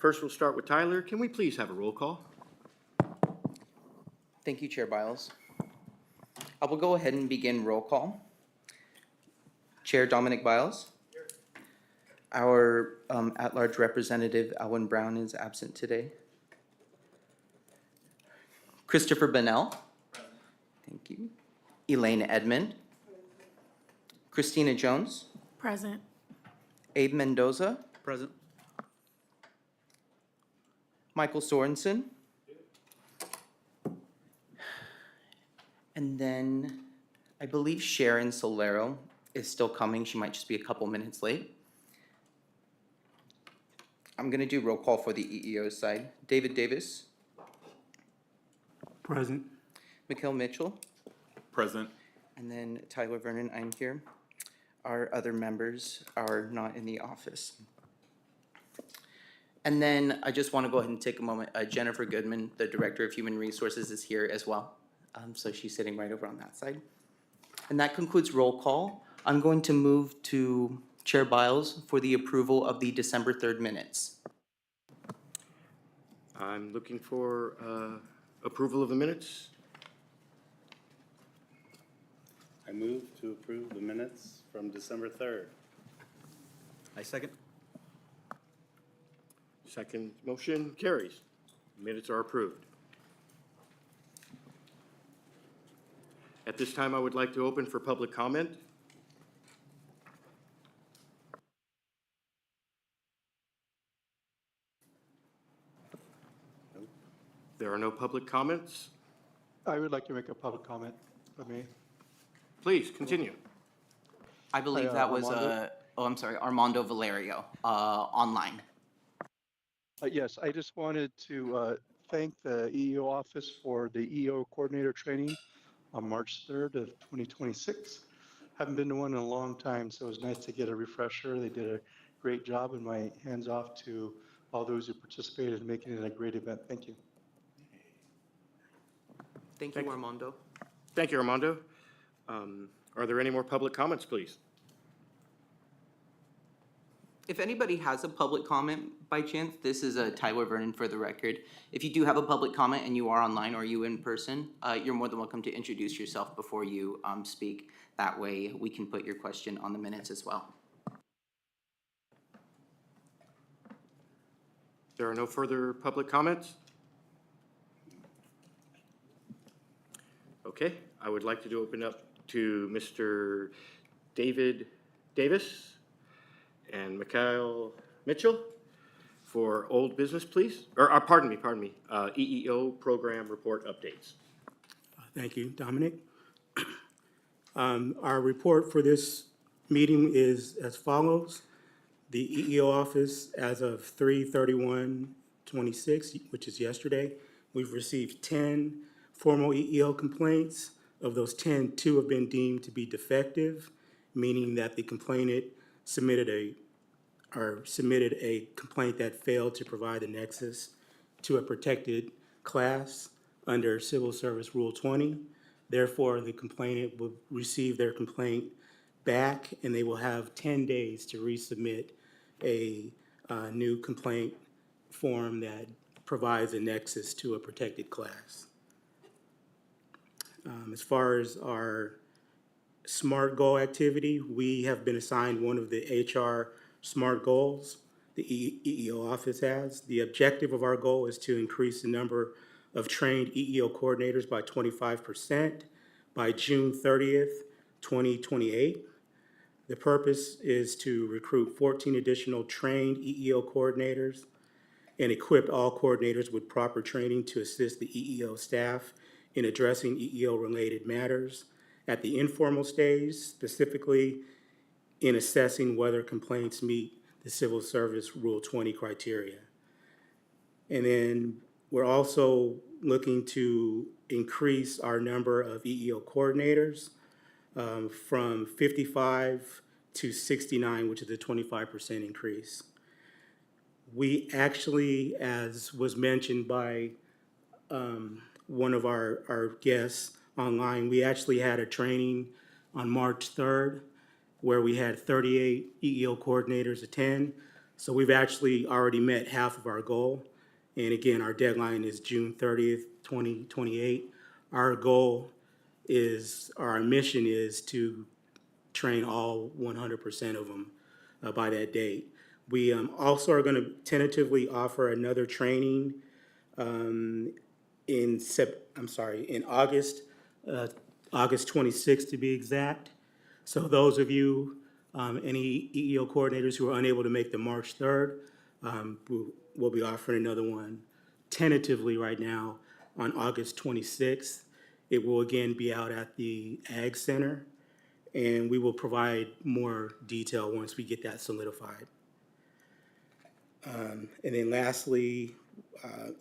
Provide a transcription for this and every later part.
First, we'll start with Tyler. Can we please have a roll call? Thank you, Chair Biles. I will go ahead and begin roll call. Chair Dominic Biles. Our at-large representative, Alwyn Brown, is absent today. Christopher Bennell. Thank you. Elaine Edmond. Christina Jones. Present. Abe Mendoza. Present. Michael Sorensen. And then I believe Sharon Solero is still coming. She might just be a couple minutes late. I'm going to do roll call for the EEO side. David Davis. Present. Mikhail Mitchell. Present. And then Tyler Vernon, I'm here. Our other members are not in the office. And then I just want to go ahead and take a moment. Jennifer Goodman, the Director of Human Resources, is here as well. So she's sitting right over on that side. And that concludes roll call. I'm going to move to Chair Biles for the approval of the December 3rd minutes. I'm looking for approval of the minutes. I move to approve the minutes from December 3rd. I second. Second motion carries. Minutes are approved. At this time, I would like to open for public comment. There are no public comments. I would like to make a public comment, if I may. Please continue. I believe Hi, that was, Armando. Armando Valerio, online. Yes, I just wanted to thank the EEO office for the EEO coordinator training on March 3rd of 2026. Haven't been to one in a long time, so it was nice to get a refresher. They did a great job, and my hands off to all those who participated in making it a great event. Thank you. Thank you, Armando. Thank you, Armando. Are there any more public comments, please? If anybody has a public comment by chance, this is Tyler Vernon for the record. If you do have a public comment and you are online or you in person, you're more than welcome to introduce yourself before you speak. That way we can put your question on the minutes as well. There are no further public comments? Okay, I would like to open up to Mr. David Davis and Mikhail Mitchell for old business, please. Or pardon me, EEO program report updates. Thank you, Dominic. Our report for this meeting is as follows. The EEO office, as of 3/31/26, which is yesterday, we've received 10 formal EEO complaints. Of those 10, 2 have been deemed to be defective, meaning that the complainant submitted a complaint that failed to provide a nexus to a protected class under Civil Service Rule 20. Therefore, the complainant will receive their complaint back, and they will have 10 days to resubmit a new complaint form that provides a nexus to a protected class. As far as our SMART goal activity, we have been assigned one of the HR SMART goals the EEO office has. The objective of our goal is to increase the number of trained EEO coordinators by 25% by June 30th, 2028. The purpose is to recruit 14 additional trained EEO coordinators and equip all coordinators with proper training to assist the EEO staff in addressing EEO-related matters at the informal stage, specifically in assessing whether complaints meet the Civil Service Rule 20 criteria. And then we're also looking to increase our number of EEO coordinators from 55 to 69, which is a 25% increase. We actually, as was mentioned by one of our guests online, we actually had a training on March 3rd where we had 38 EEO coordinators attend. So we've actually already met half of our goal. And again, our deadline is June 30th, 2028. Our goal is, our mission is to train all 100% of them by that date. We also are going to tentatively offer another training in August, August 26th to be exact. So those of you, any EEO coordinators who are unable to make the March 3rd, we'll be offering another one tentatively right now on August 26th. It will again be out at the Ag Center, and we will provide more detail once we get that solidified. And then lastly,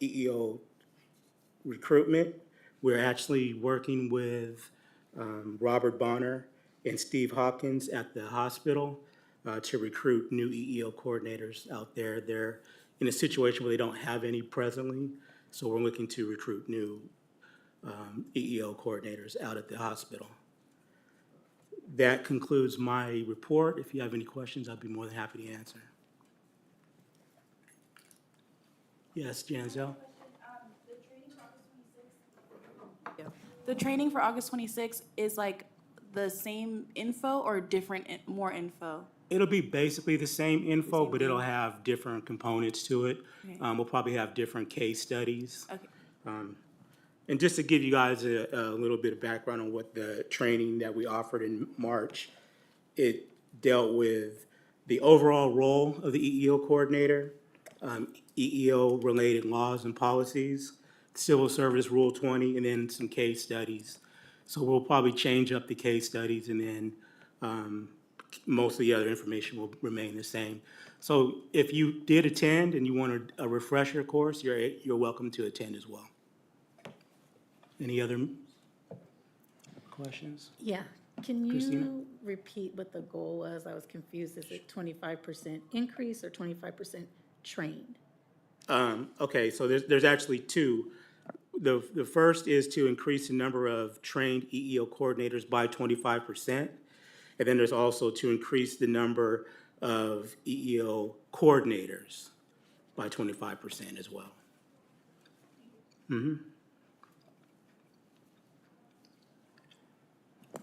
EEO recruitment. We're actually working with Robert Bonner and Steve Hopkins at the hospital to recruit new EEO coordinators out there. They're in a situation where they don't have any presently, so we're looking to recruit new EEO coordinators out at the hospital. That concludes my report. If you have any questions, I'd be more than happy to answer. Yes, Janzel? The training for August 26th is like the same info or different, more info? It'll be basically the same info, same but it'll thing. have different components to it. Okay. We'll probably have different case studies. Okay. And just to give you guys a little bit of background on what the training that we offered in March, it dealt with the overall role of the EEO coordinator, EEO-related laws and policies, Civil Service Rule 20, and then some case studies. So we'll probably change up the case studies, and then most of the other information will remain the same. So if you did attend and you want a refresher course, you're welcome to attend as well. Any other questions? Yeah, can Christina? you repeat what the goal was? I was confused. Is it 25% increase or 25% trained? Okay, so there's actually two. The first is to increase the number of trained EEO coordinators by 25%. And then there's also to increase the number of EEO coordinators by 25% as well.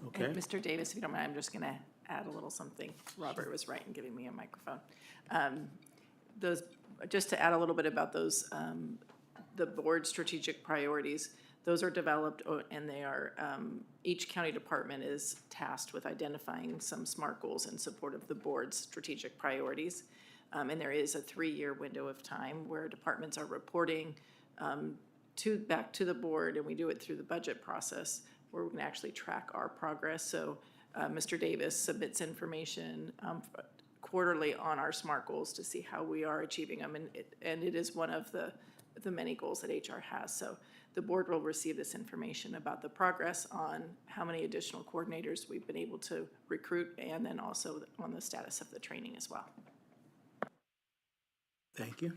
Okay. And Mr. Davis, if you don't mind, I'm just going to add a little something. Robert was right in giving me a microphone. Just to add a little bit about those, the board strategic priorities, those are developed and they are, each county department is tasked with identifying some SMART goals in support of the board's strategic priorities. And there is a 3-year window of time where departments are reporting back to the board, and we do it through the budget process where we can actually track our progress. So Mr. Davis submits information quarterly on our SMART goals to see how we are achieving them. And it is one of the many goals that HR has. So the board will receive this information about the progress on how many additional coordinators we've been able to recruit, and then also on the status of the training as well. Thank you.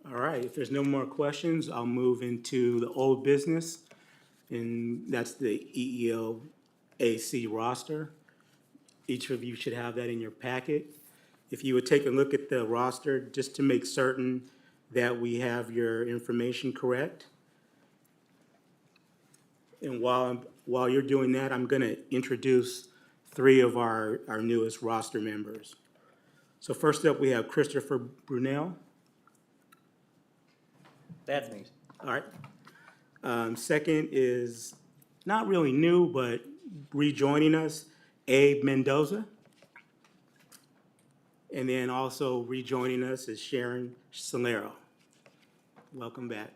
All right, if there's no more questions, I'll move into the old business, and that's the EEO AC roster. Each of you should have that in your packet. If you would take a look at the roster, just to make certain that we have your information correct. And while you're doing that, I'm going to introduce 3 of our newest roster members. So first up, we have Christopher Brunel. That's me. All right. Second is not really new, but rejoining us, Abe Mendoza. And then also rejoining us is Sharon Solero. Welcome back.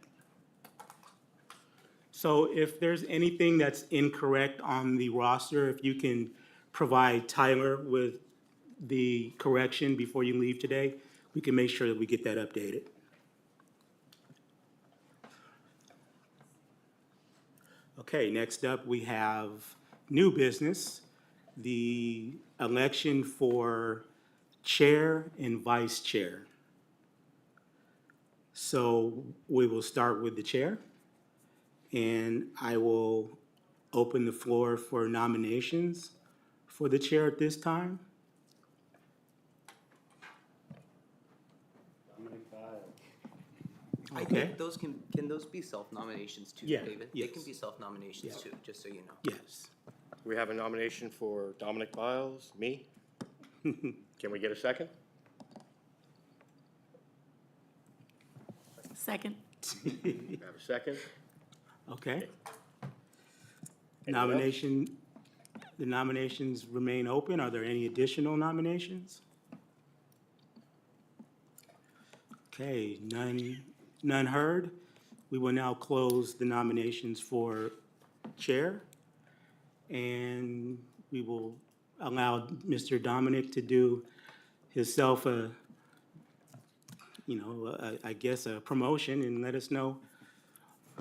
So if there's anything that's incorrect on the roster, if you can provide Tyler with the correction before you leave today, we can make sure that we get that updated. Okay, next up we have new business, the election for chair and vice chair. So we will start with the chair, and I will open the floor for nominations for the chair at this time. I Okay. think those can those be self-nominations too, Yeah, David? They can yes. be self-nominations Yeah. too, just so you know. Yes. We have a nomination for Dominic Biles, me. Can we get a second? Second. We have a second. Okay. Anyone else? The nominations remain open. Are there any additional nominations? Okay, none heard. We will now close the nominations for chair. And we will allow Mr. Dominic to do himself I guess a promotion and let us know,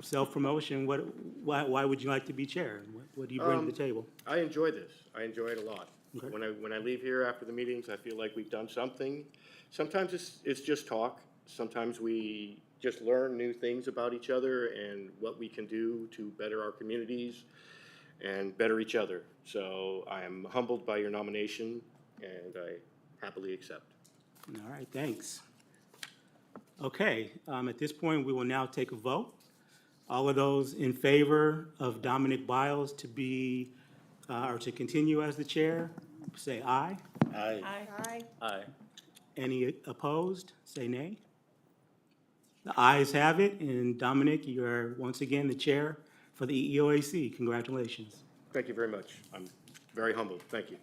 self-promotion, why would you like to be chair? What do you bring to the table? I enjoy this. I enjoy it a lot. Okay. When I leave here after the meetings, I feel like we've done something. Sometimes it's just talk. Sometimes we just learn new things about each other and what we can do to better our communities and better each other. So I am humbled by your nomination, and I happily accept. All right, thanks. Okay, at this point, we will now take a vote. All of those in favor of Dominic Biles to be, or to continue as the chair, say aye. Aye. Aye. Any opposed, say nay. The ayes have it, and Dominic, you are once again the chair for the EEOAC. Congratulations. Thank you very much. I'm very humbled. Thank you.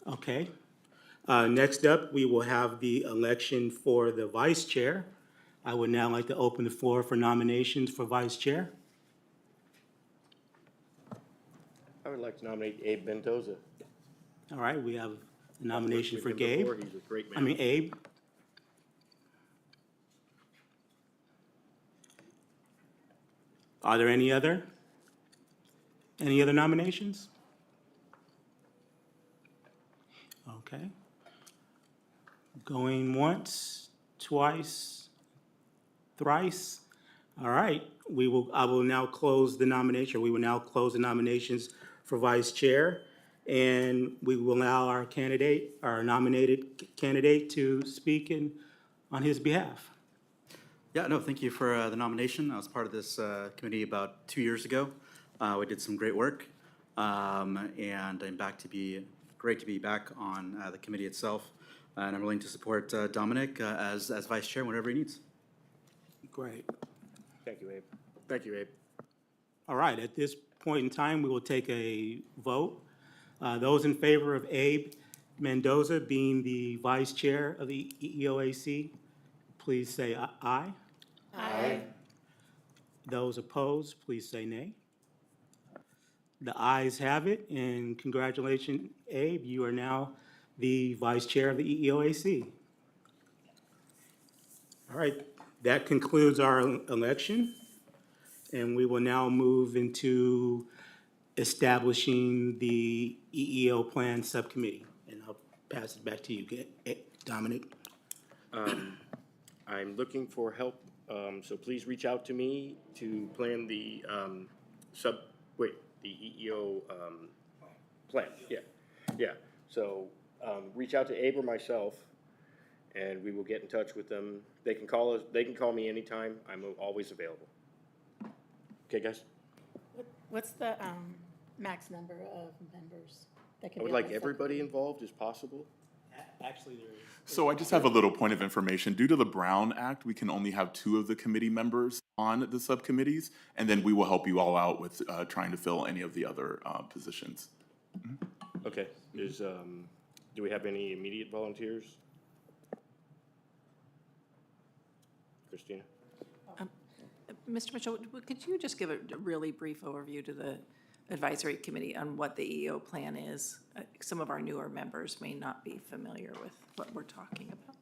Okay. Next up, we will have the election for the vice chair. I would now like to open the floor for nominations for vice chair. I would like to nominate Abe Mendoza. All right, we have a nomination With for him Gabe. before. He's a great man. Abe. Are there any other nominations? Okay. Going once, twice, thrice. All right, I will now close the nomination, we will now close the nominations for vice chair. And we will allow our nominated candidate to speak on his behalf. Yeah, no, thank you for the nomination. I was part of this committee about 2 years ago. We did some great work, and I'm great to be back on the committee itself. And I'm willing to support Dominic as vice chair whenever he needs. Great. Thank you, Abe. Thank you, Abe. All right, at this point in time, we will take a vote. Those in favor of Abe Mendoza being the vice chair of the EEOAC, please say aye. Aye. Those opposed, please say nay. The ayes have it, and congratulations, Abe, you are now the vice chair of the EEOAC. All right, that concludes our election, and we will now move into establishing the EEO Plan Subcommittee. And I'll pass it back to you, Dominic. I'm looking for help, so please reach out to me to plan the the EEO plan. Yeah. So reach out to Abe or myself, and we will get in touch with them. They can call us. They can call me anytime. I'm always available. Okay, guys. What's the max number of members that can I be would on like the everybody involved as possible. Actually, there is. So I just have a little point of information. Due to the Brown Act, we can only have 2 of the committee members on the subcommittees, and then we will help you all out with trying to fill any of the other positions. Okay. Do we have any immediate volunteers? Christina? Mr. Mitchell, could you just give a really brief overview to the advisory committee on what the EEO plan is? Some of our newer members may not be familiar with what we're talking about.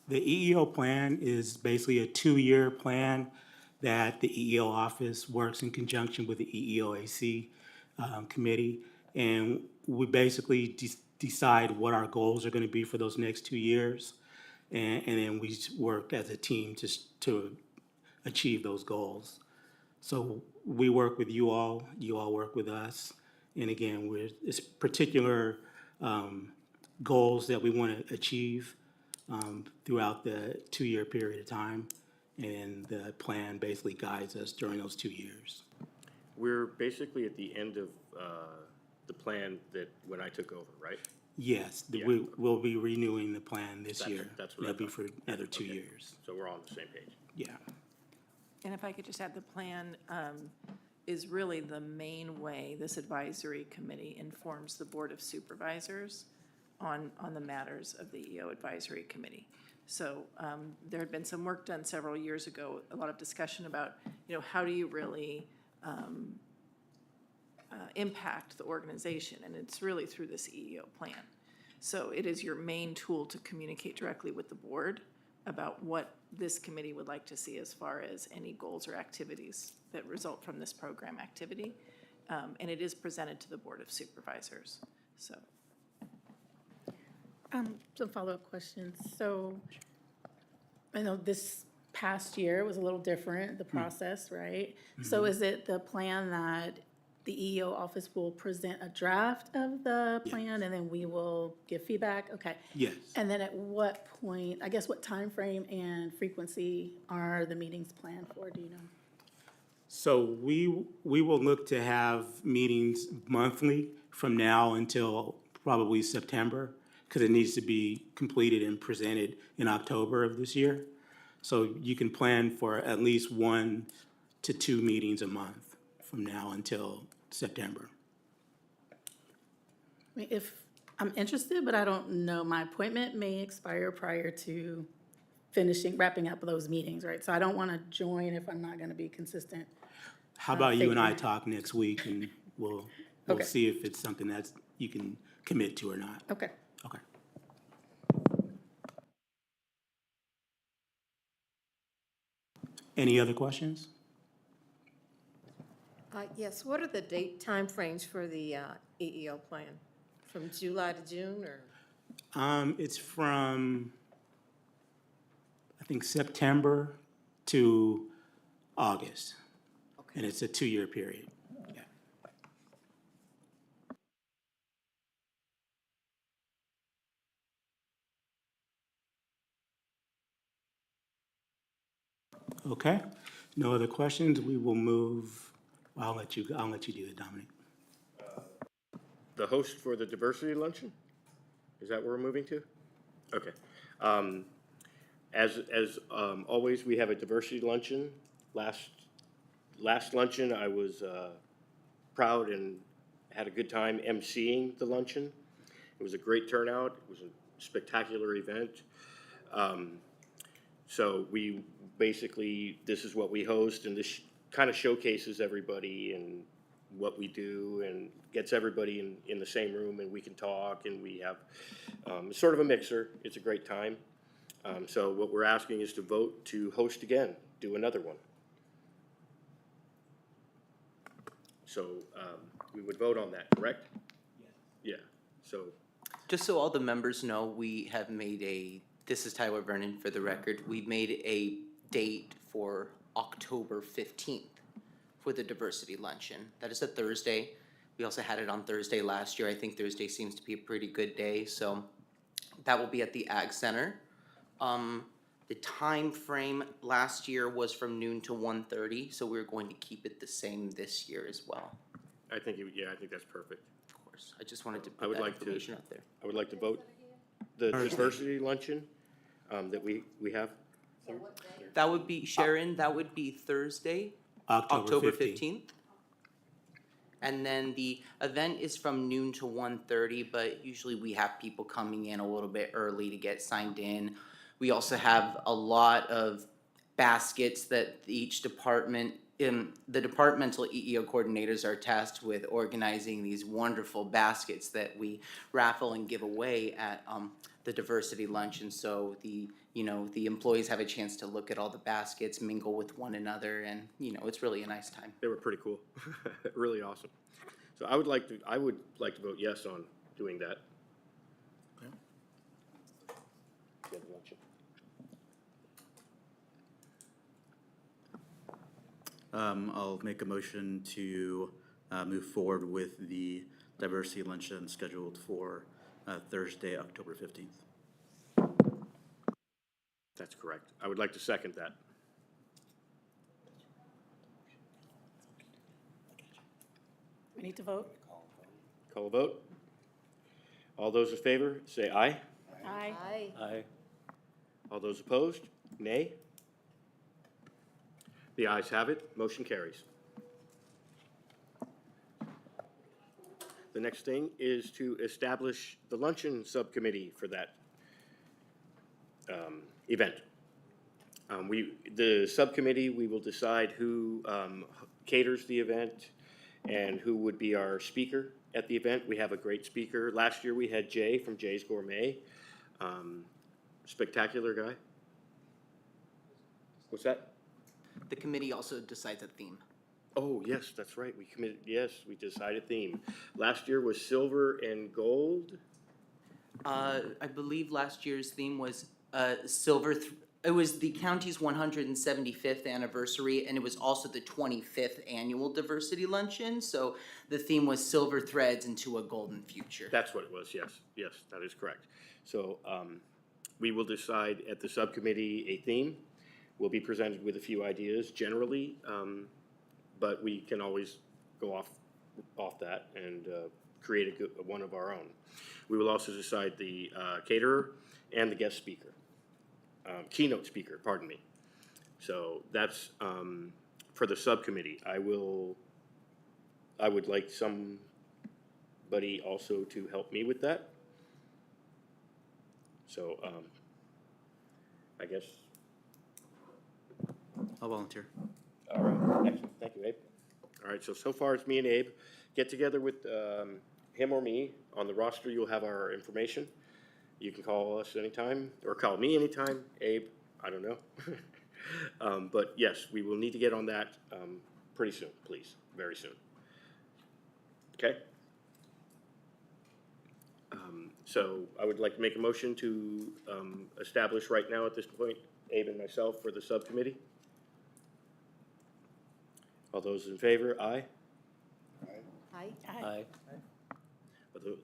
The EEO plan is basically a 2-year plan that the EEO office works in conjunction with the EEOAC committee. And we basically decide what our goals are going to be for those next 2 years. And then we work as a team to achieve those goals. So we work with you all work with us. And again, it's particular goals that we want to achieve throughout the 2-year period of time. And the plan basically guides us during those 2 years. We're basically at the end of the plan that when I took over, right? Yes, Yeah. we'll be renewing the plan this That's- year. that's what I That'll be thought. for another 2 Okay. years. So we're all on the same page. Yeah. And if I could just add, the plan is really the main way this advisory committee informs the Board of Supervisors on the matters of the EO Advisory Committee. So there had been some work done several years ago, a lot of discussion about, how do you really impact the organization? And it's really through this EEO plan. So it is your main tool to communicate directly with the board about what this committee would like to see as far as any goals or activities that result from this program activity. And it is presented to the Board of Supervisors, so. Some follow-up questions. So I know this past year was a little different, the process, right? So is it the plan that the EEO office will present a draft of the plan and then we will give feedback? Okay. Yes. And then at what point, I guess what time frame and frequency are the meetings planned for, do you know? So we will look to have meetings monthly from now until probably September, because it needs to be completed and presented in October of this year. So you can plan for at least 1 to 2 meetings a month from now until September. I mean, if I'm interested, but I don't know, my appointment may expire prior to wrapping up those meetings, right? So I don't want to join if I'm not going to be consistent. How about you and I figure. talk next week and we'll Okay. see if it's something that you can commit to or not. Okay. Okay. Any other questions? Yes, what are the timeframes for the EEO plan? From July to June, or? It's from, I think, September to August. Okay. And it's a 2-year period. Yeah. Okay, no other questions, we will move, I'll let you do it, Dominic. The host for the diversity luncheon? Is that where we're moving to? Okay. As always, we have a diversity luncheon. Last luncheon, I was proud and had a good time emceeing the luncheon. It was a great turnout. It was a spectacular event. So we basically, this is what we host, and this kind of showcases everybody and what we do and gets everybody in the same room, and we can talk, and we have sort of a mixer. It's a great time. So what we're asking is to vote to host again, do another one. So we would vote on that, correct? Yeah, so, Just so all the members know, we have made this is Tyler Vernon for the record, we've made a date for October 15th for the diversity luncheon. That is a Thursday. We also had it on Thursday last year. I think Thursday seems to be a pretty good day, so that will be at the Ag Center. The time frame last year was from noon to 1:30, so we're going to keep it the same this year as well. I think, I think that's perfect. Of course, I just wanted to I put would that like to- information out there. I would like to vote the diversity luncheon that we have. That would be, Sharon, that would be Thursday, October October 15th. 15th. And then the event is from noon to 1:30, but usually we have people coming in a little bit early to get signed in. We also have a lot of baskets that each department the departmental EEO coordinators are tasked with organizing these wonderful baskets that we raffle and give away at the diversity lunch. And so the employees have a chance to look at all the baskets, mingle with one another, and it's really a nice time. They were pretty cool. Really awesome. So I would like to vote yes on doing that. I'll make a motion to move forward with the diversity luncheon scheduled for Thursday, October 15th. That's correct. I would like to second that. We need to vote? Call a vote. All those in favor, say aye. Aye. Aye. Aye. All those opposed, nay. The ayes have it. Motion carries. The next thing is to establish the luncheon subcommittee for that event. The subcommittee, we will decide who caters the event and who would be our speaker at the event. We have a great speaker. Last year, we had Jay from Jay's Gourmet. Spectacular guy. What's that? The committee also decides a theme. Oh, yes, that's right. We decided theme. Last year was silver and gold. I believe last year's theme was it was the county's 175th anniversary, and it was also the 25th annual diversity luncheon. So the theme was silver threads into a golden future. That's what it was, yes. Yes, that is correct. So we will decide at the subcommittee a theme. We'll be presented with a few ideas generally, but we can always go off that and create one of our own. We will also decide the caterer and the guest speaker, keynote speaker, pardon me. So that's for the subcommittee. I would like somebody also to help me with that. So I guess. I'll volunteer. All right, excellent. Thank you, Abe. All right, so far it's me and Abe. Get together with him or me. On the roster, you'll have our information. You can call us anytime, or call me anytime, Abe, I don't know. But yes, we will need to get on that pretty soon, please, very soon. Okay? So I would like to make a motion to establish right now at this point, Abe and myself for the subcommittee. All those in favor, aye. Aye. Aye.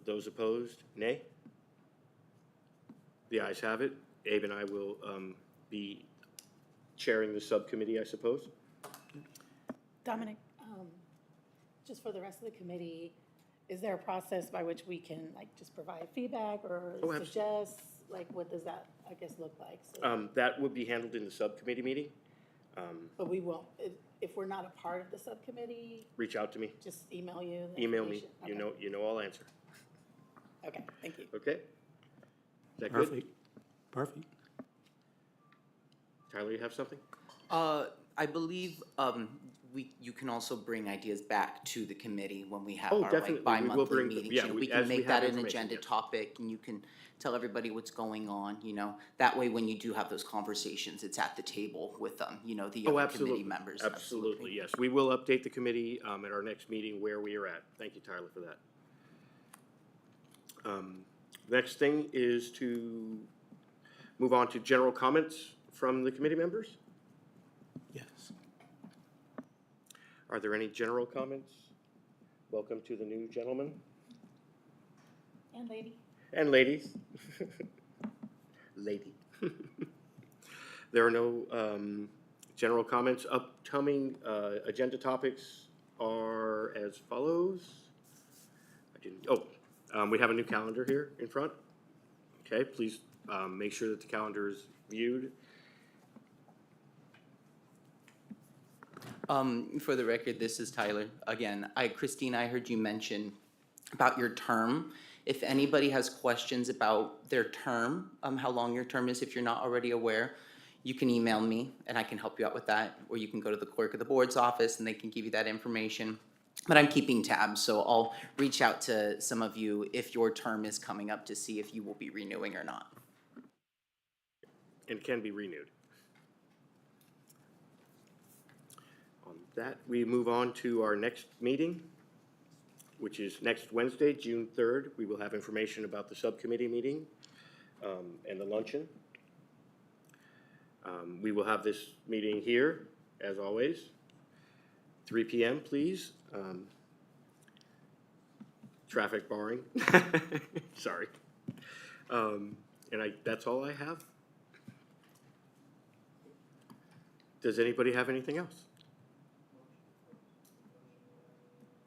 Those opposed, nay. The ayes have it. Abe and I will be chairing the subcommittee, I suppose. Dominic, Just for the rest of the committee, is there a process by which we can just provide feedback or Oh, absolutely. suggest? What does that, I guess, look like? So, That would be handled in the subcommittee meeting. but we won't, if we're not a part of the subcommittee, Reach out to me, just email you? the email me. information? You know I'll answer. Okay, thank you. Okay? Is that good? Perfect. Perfect. Tyler, you have something? I believe you can also bring ideas back to the committee when we have Oh, our definitely. We will bi-monthly bring the- meetings. yeah, We we- can as we make have that an information, agenda yes. topic, and you can tell everybody what's going on. That way, when you do have those conversations, it's at the table with the Oh, other committee absolutely. members. Absolutely, yes. We will update the committee at our next meeting where we are at. Thank you, Tyler, for that. Next thing is to move on to general comments from the committee members. Yes. Are there any general comments? Welcome to the new gentleman And lady? and ladies. Lady. There are no general comments. Upcoming agenda topics are as follows. We have a new calendar here in front. Okay, please make sure that the calendar is viewed. For the record, this is Tyler. Again, Christine, I heard you mention about your term. If anybody has questions about their term, how long your term is, if you're not already aware, you can email me and I can help you out with that, or you can go to the clerk of the board's office and they can give you that information. But I'm keeping tabs, so I'll reach out to some of you if your term is coming up to see if you will be renewing or not. And can be renewed. On that, we move on to our next meeting, which is next Wednesday, June 3rd. We will have information about the subcommittee meeting and the luncheon. We will have this meeting here, as always, 3 p.m., please. Traffic barring. Sorry. That's all I have. Does anybody have anything else?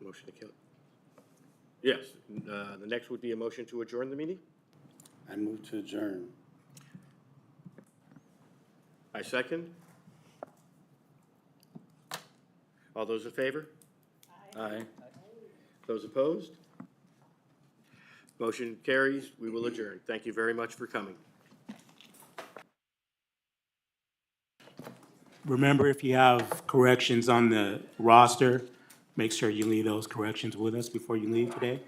Motion to kill. Yes, the next would be a motion to adjourn the meeting. I move to adjourn. I second. All those in favor? Aye. Those opposed? Motion carries. We will adjourn. Thank you very much for coming. Remember, if you have corrections on the roster, make sure you leave those corrections with us before you leave today.